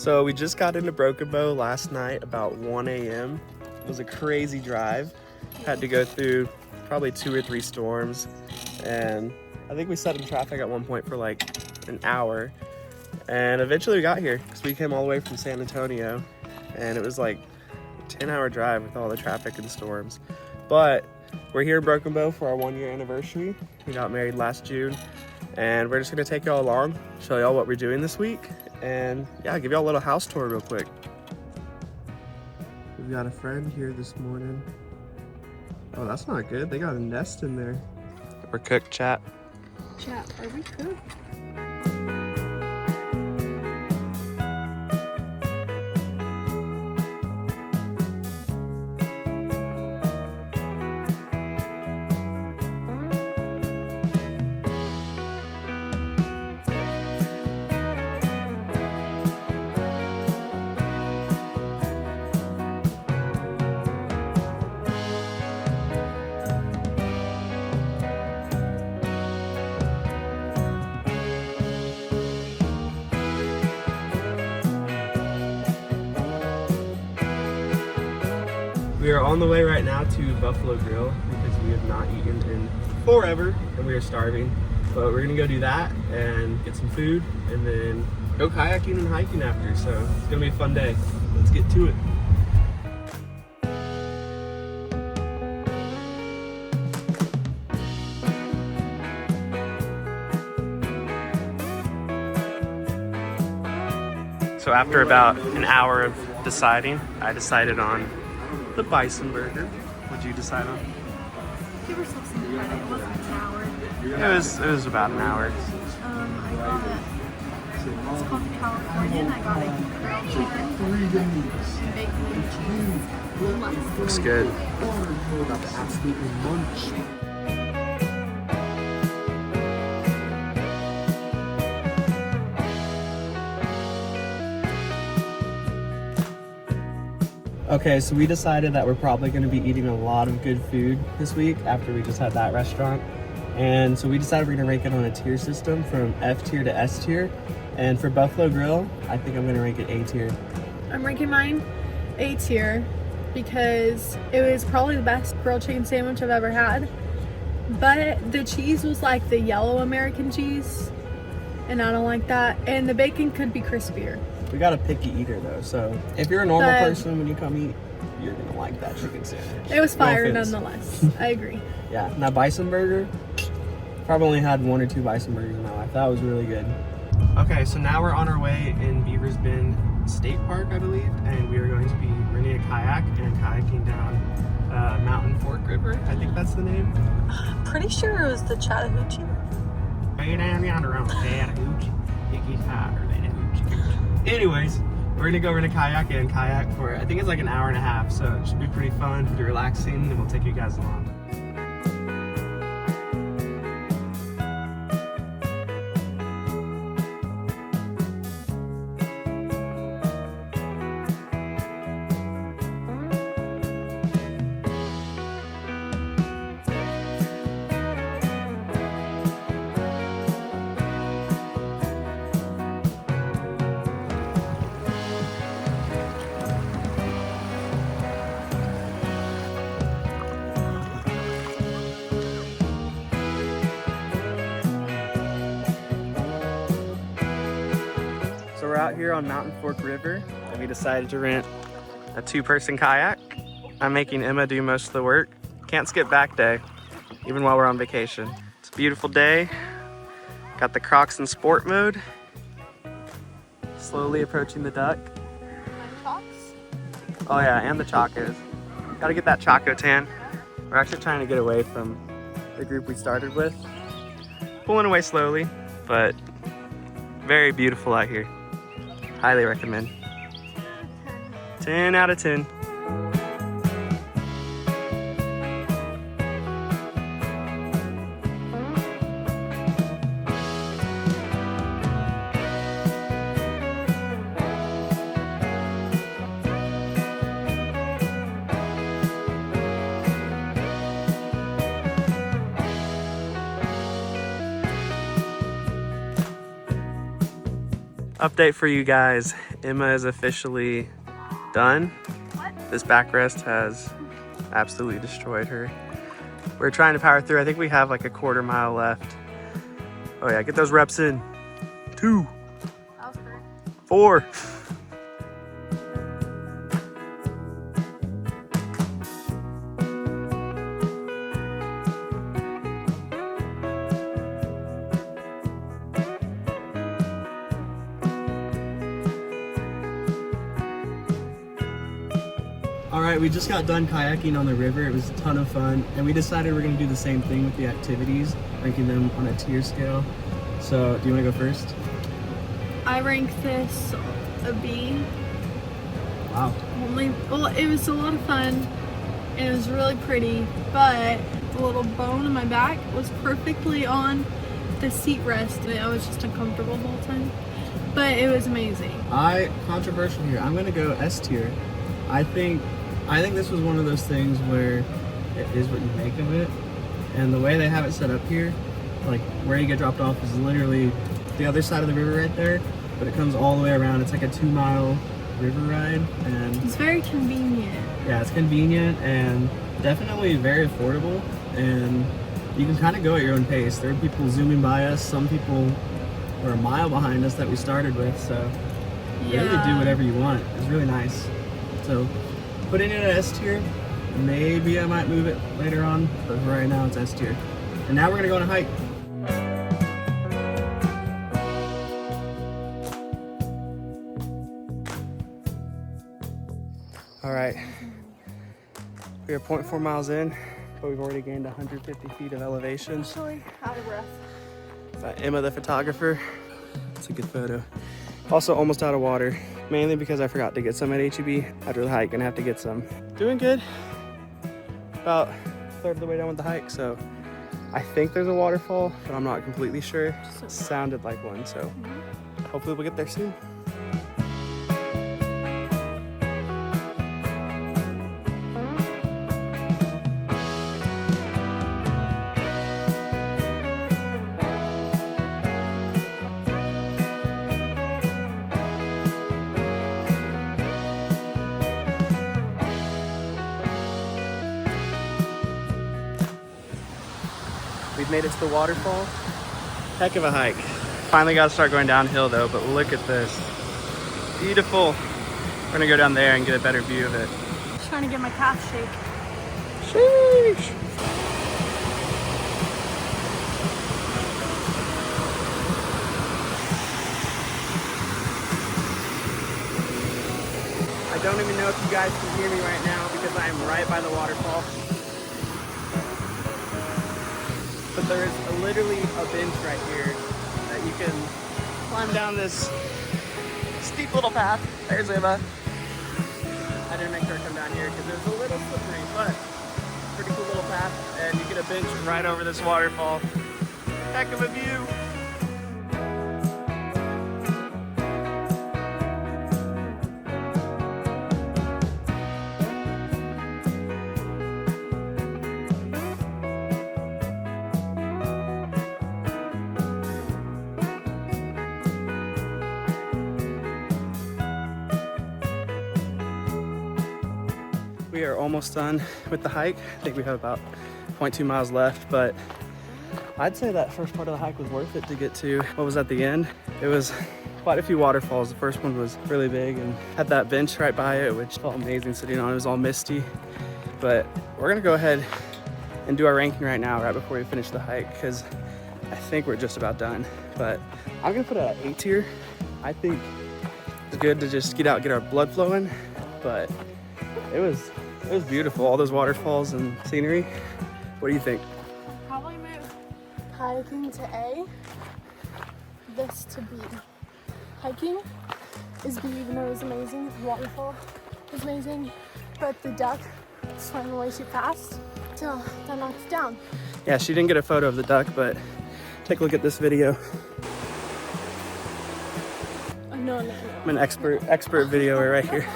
So we just got into Broken Bow last night about 1 a.m. It was a crazy drive. Had to go through probably 2 or 3 storms, and I think we sat in traffic at one point for like an hour, and eventually we got here because we came all the way from San Antonio, and it was like a 10-hour drive with all the traffic and storms. But we're here in Broken Bow for our 1-year anniversary. We got married last June, and we're just gonna take y'all along, show y'all what we're doing this week, and yeah, give y'all a little house tour real quick. We've got a friend here this morning. Oh, that's not good. They got a nest in there. We're cooked, chat. Chat, are we cooked? We are on the way right now to Buffalo Grill because we have not eaten in forever and we are starving. But we're gonna go do that and get some food and then go kayaking and hiking after. So it's gonna be a fun day. Let's get to it. So after about an hour of deciding, I decided on the bison burger. What'd you decide on? Give yourself some credit. It wasn't an hour. It was about an hour. I got it's called Californian. I got a grilled chicken and baked blue cheese. Lettuce. Looks good. About to absolutely munch. Okay, so we decided that we're probably going to be eating a lot of good food this week after we just had that restaurant. And so we decided we're going to rank it on a tier system from F tier to S tier. And for Buffalo Grill, I think I'm going to rank it A tier. I'm ranking mine A tier because it was probably the best grilled chicken sandwich I've ever had. But the cheese was like the yellow American cheese, and I don't like that. And the bacon could be crispier. We got a picky eater though, so if you're a normal person when you come eat, you're gonna like that chicken sandwich. It was fire No offense. nonetheless. I agree. Yeah, and that bison burger, probably only had 1 or 2 bison burgers in my life. That was really good. Okay, so now we're on our way in Beaver's Bend State Park, I believe, and we are going to be renting a kayak and kayaking down Mountain Fork River. I think that's the name. Pretty sure it was the Chattahoochee. Way down yonder on the Chattahoochee. It gets hotter than a hoochie. Anyways, we're gonna go rent a kayak and kayak for, I think it's like an hour and a half, so it should be pretty fun, pretty relaxing, and we'll take you guys along. So we're out here on Mountain Fork River, and we decided to rent a 2-person kayak. I'm making Emma do most of the work. Can't skip back day, even while we're on vacation. It's a beautiful day. Got the Crocs in sport mode. Slowly approaching the duck. Oh yeah, and the chacos. Gotta get that chaco tan. We're actually trying to get away from the group we started with. Pulling away slowly, but very beautiful out here. Highly recommend. 10 out of 10. Update for you guys. Emma is officially done. This backrest has absolutely destroyed her. We're trying to power through. I think we have like a quarter mile left. Oh yeah, get those reps in. 2, 4. All right, we just got done kayaking on the river. It was a ton of fun, and we decided we're gonna do the same thing with the activities, ranking them on a tier scale. So, do you wanna go first? I rank this a B. Wow. Well, it was a lot of fun and it was really pretty, but the little bone in my back was perfectly on the seat rest and I was just uncomfortable the whole time. But it was amazing. Controversial here. I'm gonna go S tier. I think this was one of those things where it is what you make of it. And the way they have it set up here, like where you get dropped off is literally the other side of the river right there, but it comes all the way around. It's like a 2-mile river ride, and it's very convenient. Yeah, it's convenient and definitely very affordable, and you can kind of go at your own pace. There are people zooming by us. Some people were a mile behind us that we started with, so you really do whatever you want. It's really nice. So putting it at S tier. Maybe I might move it later on, but right now it's S tier. And now we're gonna go on a hike. All right, we are 0.4 miles in, but we've already gained 150 feet of elevation. Actually, out of breath. Emma the photographer. That's a good photo. Also almost out of water, mainly because I forgot to get some at HEB after the hike. Gonna have to get some. Doing good. About a third of the way down with the hike, so I think there's a waterfall, but I'm not completely sure. It sounded like one, so hopefully we'll get there soon. We've made it to the waterfall. Heck of a hike. Finally got to start going downhill though, but look at this. Beautiful. We're gonna go down there and get a better view of it. Just trying to get my calf shake. Sheesh. I don't even know if you guys can hear me right now because I am right by the waterfall. But there is literally a bench right here that you can climb down this steep little path. There's Emma. I didn't make her come down here because it was a little slippery, but pretty cool little path. And you get a bench right over this waterfall. Heck of a view. We are almost done with the hike. I think we have about 0.2 miles left, but I'd say that first part of the hike was worth it to get to what was at the end. It was quite a few waterfalls. The first one was really big and had that bench right by it, which felt amazing sitting on. It was all misty, but we're gonna go ahead and do our ranking right now, right before we finish the hike, because I think we're just about done. But I'm gonna put it at A tier. I think it's good to just get out, get our blood flowing, but it was beautiful, all those waterfalls and scenery. What do you think? Probably move hiking to A, this to B. Hiking is B, even though it was amazing. The waterfall was amazing, but the duck swam way too fast, so that knocked it down. Yeah, she didn't get a photo of the duck, but take a look at this video. No. I'm an expert videoer right here.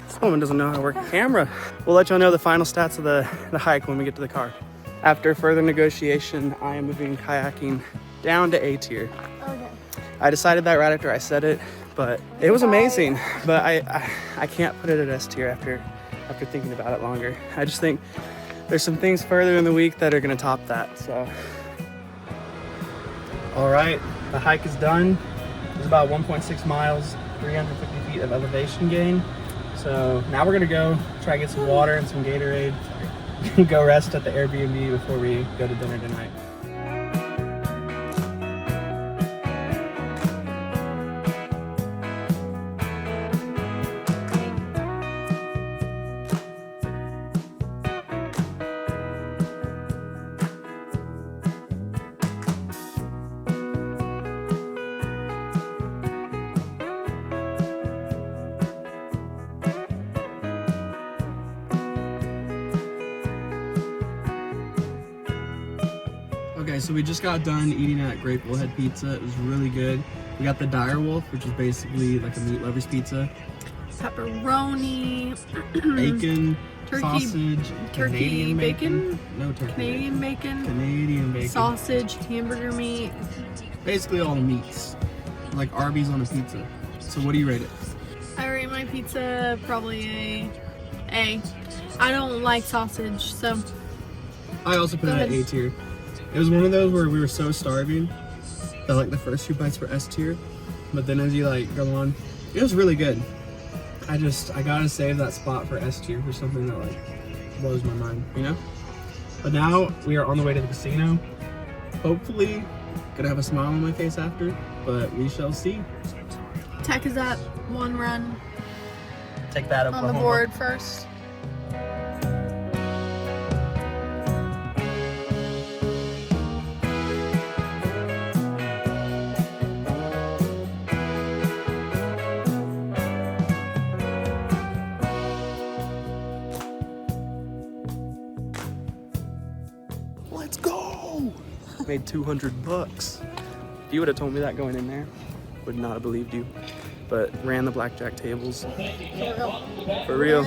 This woman doesn't know how to work a camera. We'll let y'all know the final stats of the hike when we get to the car. After further negotiation, I am moving kayaking down to A tier. Okay. I decided that right after I said it, But it was amazing. But I can't put it at S tier after thinking about it longer. I just think there's some things further in the week that are gonna top that. So, all right, the hike is done. It's about 1.6 miles, 350 feet of elevation gain. So now we're gonna go try to get some water and some Gatorade. Go rest at the Airbnb before we go to dinner tonight. Okay, so we just got done eating at Great Bullhead Pizza. It was really good. We got the Dire Wolf, which is basically like a meat lover's pizza. Pepperoni, Bacon, turkey, sausage, turkey Canadian bacon, no turkey Canadian bacon, Canadian bacon, sausage, hamburger meat. basically all the meats, like Arby's on a pizza. So what do you rate it? I rate my pizza probably A. I don't like sausage, so I also put Go it at ahead. A tier. It was one of those where we were so starving that like the first few bites were S tier, but then as you like go on, it was really good. I gotta save that spot for S tier for something that like blows my mind, you know? But now we are on the way to the casino. Hopefully gonna have a smile on my face after, but we shall see. Tech is up, one run Take that on the board first. Let's go! Made 200 bucks. If you would have told me that going in there, would not have believed you. But ran the blackjack tables. For real.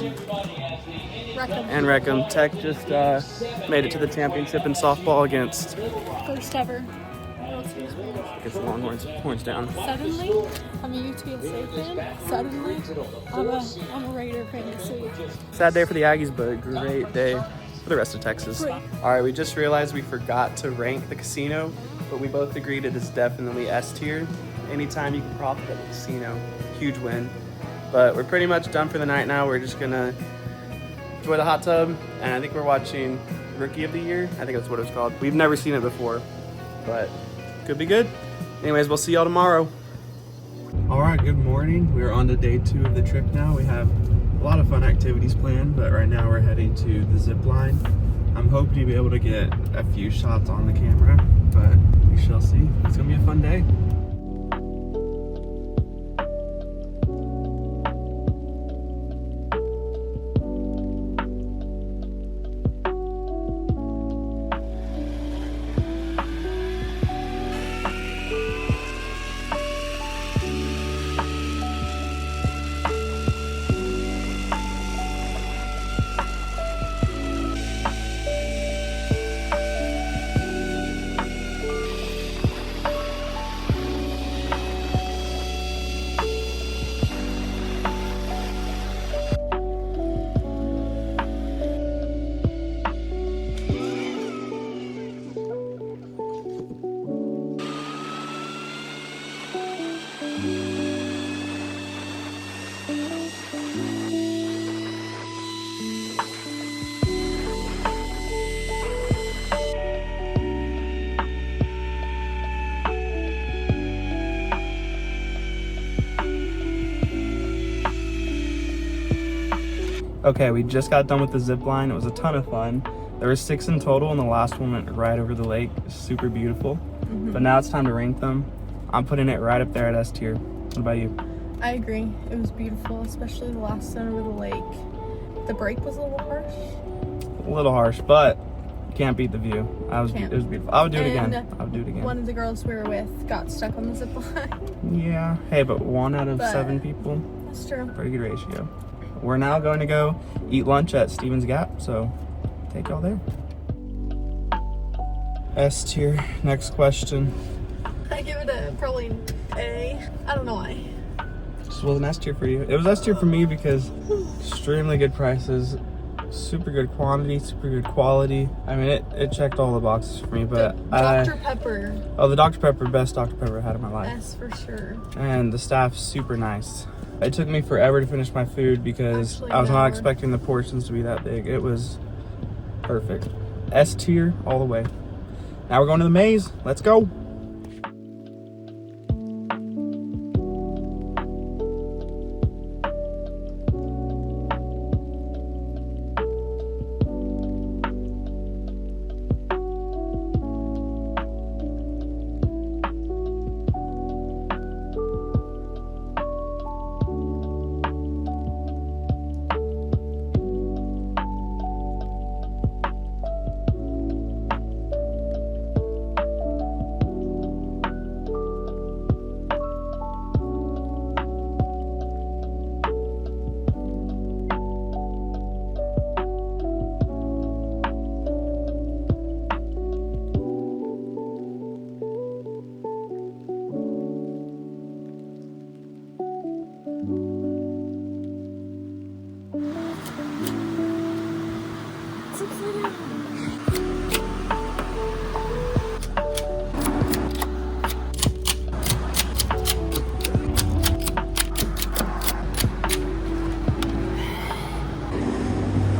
And Wreckham. Tech just made it to the championship in softball against First ever. the Longhorns down. Suddenly, I'm a UTSA fan. Suddenly, I'm a Raider fan too. Sad day for the Aggies, but a great day for the rest of Texas. Great. All right, we just realized we forgot to rank the casino, but we both agreed it is definitely S tier. Anytime you can profit at the casino, huge win. But we're pretty much done for the night now. We're just gonna enjoy the hot tub, and I think we're watching Rookie of the Year. I think that's what it's called. We've never seen it before, but could be good. Anyways, we'll see y'all tomorrow. All right, good morning. We're on to day 2 of the trip now. We have a lot of fun activities planned, but right now we're heading to the zip line. I'm hoping to be able to get a few shots on the camera, but we shall see. It's gonna be a fun day. Okay, we just got done with the zip line. It was a ton of fun. There were 6 in total, and the last one went right over the lake. It's super beautiful. But now it's time to rank them. I'm putting it right up there at S tier. What about you? I agree. It was beautiful, especially the last one over the lake. The break was a little harsh. A little harsh, but you can't beat the view. It was beautiful. I would do it again. And I would do it again. One of the girls we were with got stuck on the zip line. Yeah. Hey, but 1 out of 7 people. That's true. Pretty good ratio. We're now going to go eat lunch at Stevens Gap, so take y'all there. S tier. Next question. I give it a probably A. I don't know why. wasn't S tier for you. It was S tier for me because extremely good prices, super good quantity, super good quality. I mean, it checked all the boxes for me, but Dr. Pepper. Oh, the Dr. Pepper, best Dr. Pepper I had in my life. S for sure. And the staff's super nice. It took me forever to finish my food because Actually, I was not no. expecting the portions to be that big. It was perfect. S tier all the way. Now we're going to the maze. Let's go.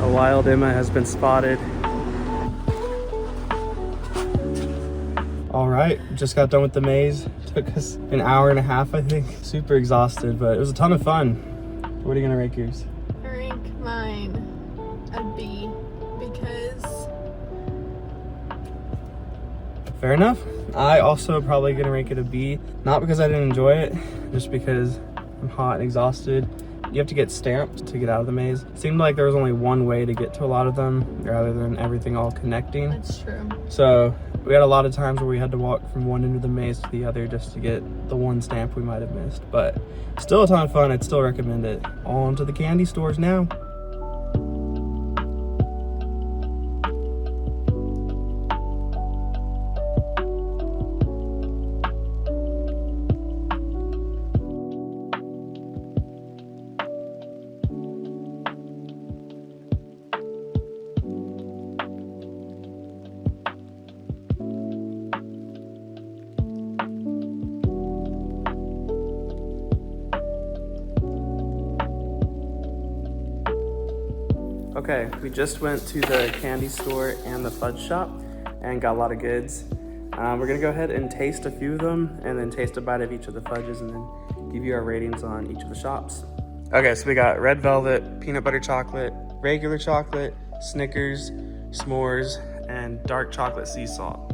A wild Emma has been spotted. All right, just got done with the maze. Took us an hour and a half, I think. Super exhausted, but it was a ton of fun. What are you gonna rank yours? I rank mine a B because Fair enough. I also probably gonna rank it a B. Not because I didn't enjoy it, just because I'm hot and exhausted. You have to get stamped to get out of the maze. It seemed like there was only one way to get to a lot of them rather than everything all connecting. that's true. So we had a lot of times where we had to walk from one end of the maze to the other just to get the one stamp we might have missed. But still a ton of fun. I'd still recommend it. On to the candy stores now. Okay, we just went to the candy store and the fudge shop and got a lot of goods. We're gonna go ahead and taste a few of them and then taste a bite of each of the fudges and then give you our ratings on each of the shops. Okay, so we got red velvet, peanut butter chocolate, regular chocolate, Snickers, s'mores, and dark chocolate sea salt.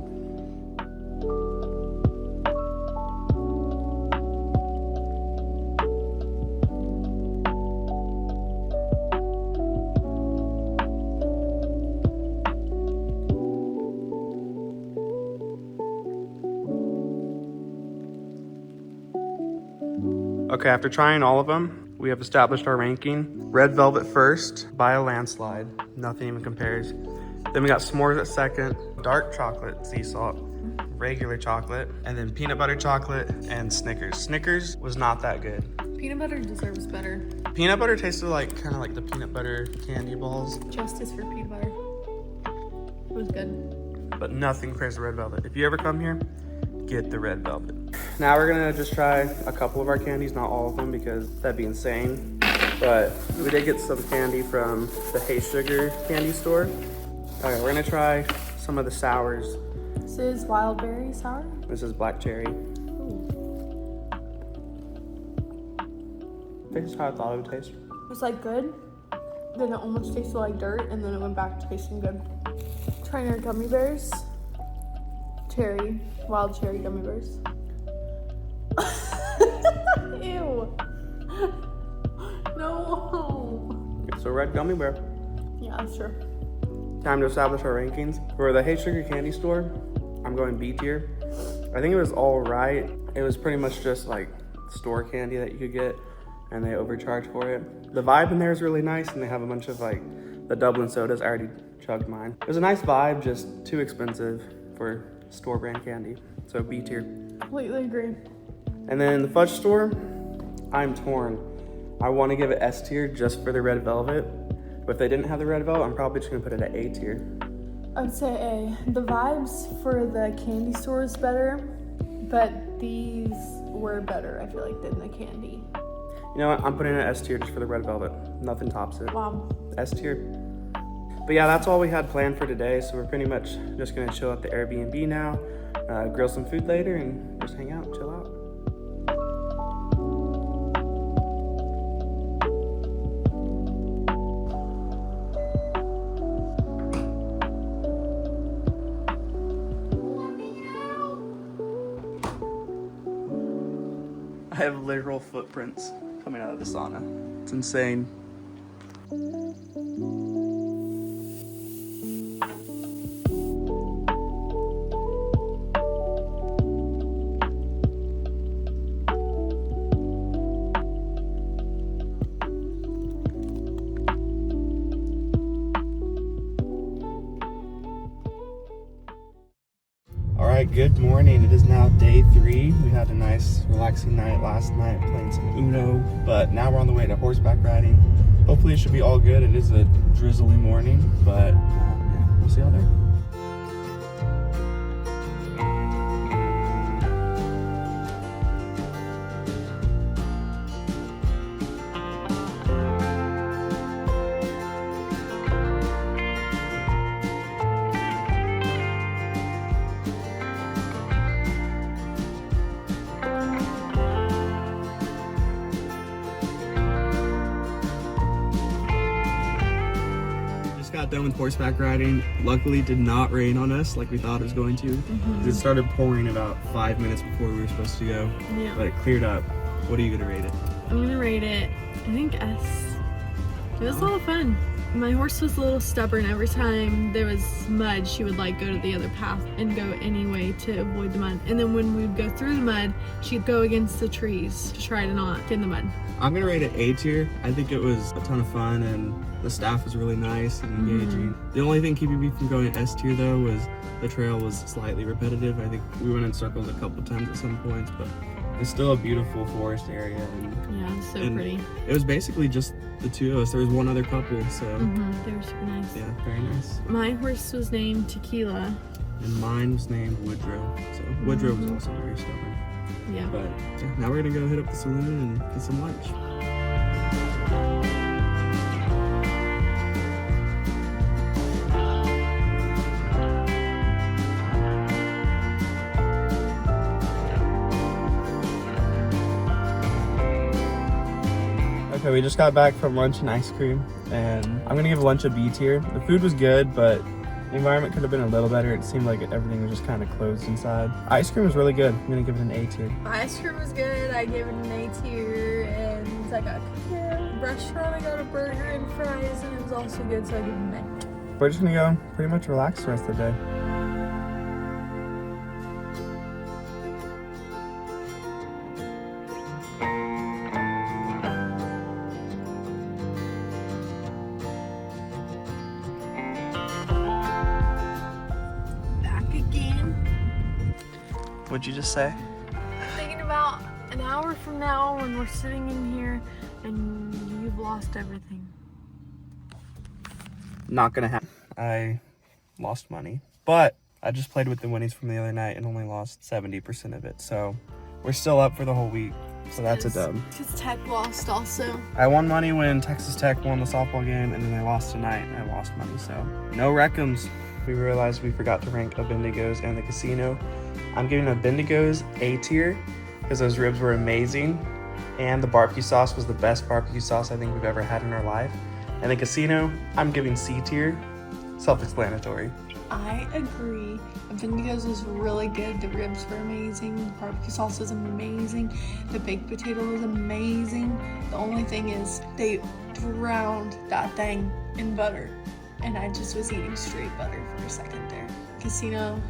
Okay, after trying all of them, we have established our ranking. Red velvet first by a landslide. Nothing even compares. Then we got s'mores at second, dark chocolate sea salt, regular chocolate, and then peanut butter chocolate and Snickers. Snickers was not that good. Peanut butter deserves better. Peanut butter tasted like kind of like the peanut butter candy balls, Justice for peanut butter. It was good. but nothing compares to red velvet. If you ever come here, get the red velvet. Now we're gonna just try a couple of our candies, not all of them because that'd be insane. But we did get some candy from the Hey Sugar candy store. Okay, we're gonna try some of the sours. This is wild berry sour. This is black cherry. Ooh. This is how I thought it would taste. It was like good. Then it almost tasted like dirt, and then it went back to tasting good. Trying our gummy bears. Cherry, wild cherry gummy bears. Ew. No. It's a red gummy bear. Yeah, that's true. Time to establish our rankings. For the Hey Sugar candy store, I'm going B tier. I think it was all right. It was pretty much just like store candy that you could get, and they overcharge for it. The vibe in there is really nice, and they have a bunch of like the Dublin sodas. I already chugged mine. It was a nice vibe, just too expensive for store brand candy. So B tier. Completely agree. And then the fudge store, I'm torn. I want to give it S tier just for the red velvet, but if they didn't have the red velvet, I'm probably just gonna put it at A tier. I would say A. The vibes for the candy store is better, but these were better, I feel like, than the candy. You know what? I'm putting it at S tier just for the red velvet. Nothing tops it. Wow. S tier. But yeah, that's all we had planned for today. So we're pretty much just gonna chill at the Airbnb now, grill some food later, and just hang out, chill out. I have literal footprints coming out of the sauna. It's insane. Alright, good morning. It is now day 3. We had a nice relaxing night last night playing some Uno, but now we're on the way to horseback riding. Hopefully it should be all good. It is a drizzly morning, but yeah, we'll see y'all there. Got done with horseback riding. Luckily it did not rain on us like we thought it was going to. It started pouring about 5 minutes before we were supposed to go, but it cleared up. What are you gonna rate it? I'm gonna rate it, I think S. It was a lot of fun. My horse was a little stubborn. Every time there was mud, she would like go to the other path and go anyway to avoid the mud. And then when we would go through the mud, she'd go against the trees to try to not get in the mud. I'm gonna rate it A tier. I think it was a ton of fun and the staff was really nice and engaging. The only thing keeping me from going S tier though was the trail was slightly repetitive. I think we went in circles a couple times at some points, but it's still a beautiful forest area. Yeah, it's so pretty. It was basically just the two of us. There was one other couple, so. They were super nice. Yeah, very nice. My horse was named Tequila. And mine was named Woodrow. So Woodrow was also very stubborn. Yeah. But yeah, now we're gonna go hit up the saloon and get some lunch. Okay, we just got back from lunch and ice cream, and I'm gonna give lunch a B tier. The food was good, but the environment could have been a little better. It seemed like everything was just kind of closed inside. Ice cream was really good. I'm gonna give it an A tier. Ice cream was good. I gave it an A tier, and I got a restaurant. I got a burger and fries, and it was also good, so I gave it an A. We're just gonna go pretty much relax the rest of the day. What'd you just say? Thinking about an hour from now when we're sitting in here and you've lost everything. Not gonna happen. I lost money, but I just played with the winnies from the other night and only lost 70% of it. So we're still up for the whole week. So that's a dub. Because Tech lost also. I won money when Texas Tech won the softball game, and then they lost tonight. I lost money, so no Wreck'ems. We realized we forgot to rank a Bendigo's and the casino. I'm giving a Bendigo's A tier because those ribs were amazing, and the barbecue sauce was the best barbecue sauce I think we've ever had in our life. And the casino, I'm giving C tier. Self-explanatory. I agree. The Bendigo's was really good. The ribs were amazing. The barbecue sauce was amazing. The baked potato was amazing. The only thing is they drowned that thing in butter, and I just was eating straight butter for a second there. Casino,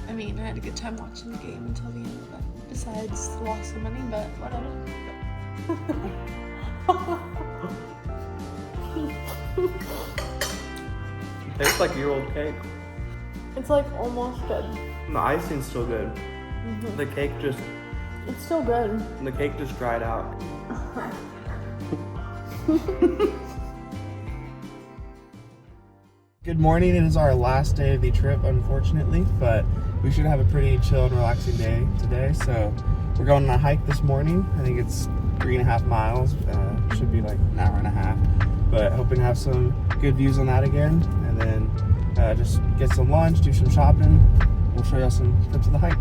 I mean, I had a good time watching the game until the end of it. Besides the loss of money, but whatever. It tastes like your old cake. It's like almost good. The icing's still good. The cake just... It's still good. The cake just dried out. Good morning. It is our last day of the trip, unfortunately, but we should have a pretty chill and relaxing day today. So we're going on a hike this morning. I think it's 3.5 miles. Should be like an hour and a half, but hoping to have some good views on that again, and then just get some lunch, do some shopping. We'll show you all some tips of the hike.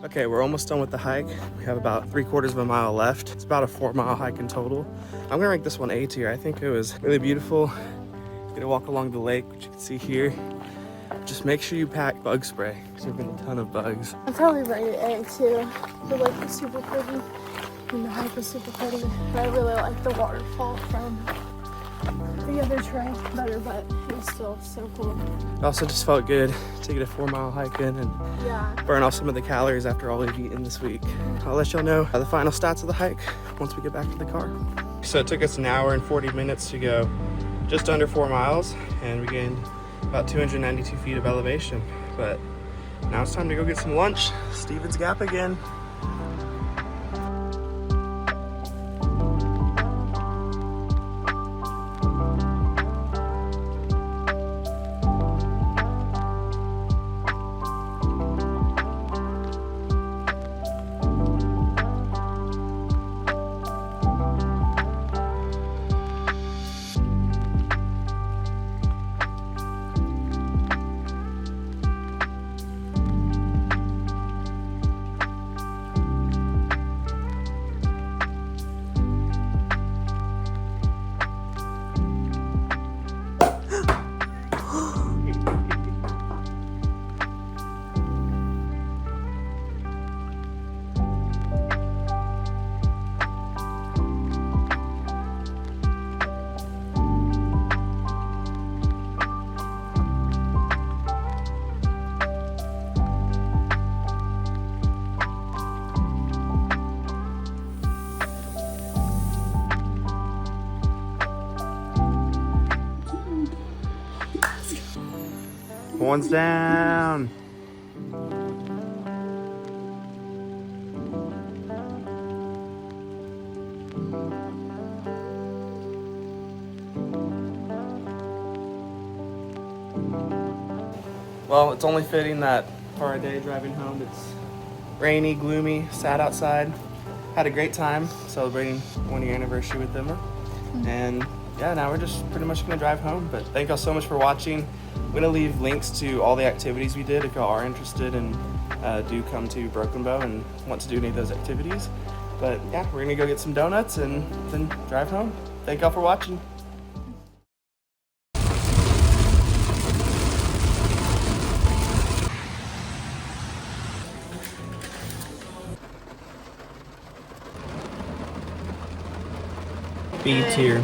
Okay, we're almost done with the hike. We have about 3/4 of a mile left. It's about a 4-mile hike in total. I'm gonna rank this one A tier. I think it was really beautiful. Get to walk along the lake, which you can see here. Just make sure you pack bug spray, because there've been a ton of bugs. I'd probably rate it A too. The lake was super pretty and the hike was super pretty. But I really like the waterfall from the other trail better, but it was still so cool. It also just felt good to get a 4-mile hike in and Yeah. burn off some of the calories after all we've eaten this week. I'll let y'all know the final stats of the hike once we get back to the car. So it took us an hour and 40 minutes to go just under 4 miles, and we gained about 292 feet of elevation. But now it's time to go get some lunch. Stevens Gap again. One's down. Well, it's only fitting that for our day driving home, it's rainy, gloomy, sad outside. Had a great time celebrating 1-year anniversary with Emma. And yeah, now we're just pretty much gonna drive home. But thank y'all so much for watching. I'm gonna leave links to all the activities we did if y'all are interested and do come to Broken Bow and want to do any of those activities. But yeah, we're gonna go get some donuts and then drive home. Thank y'all for watching. B tier.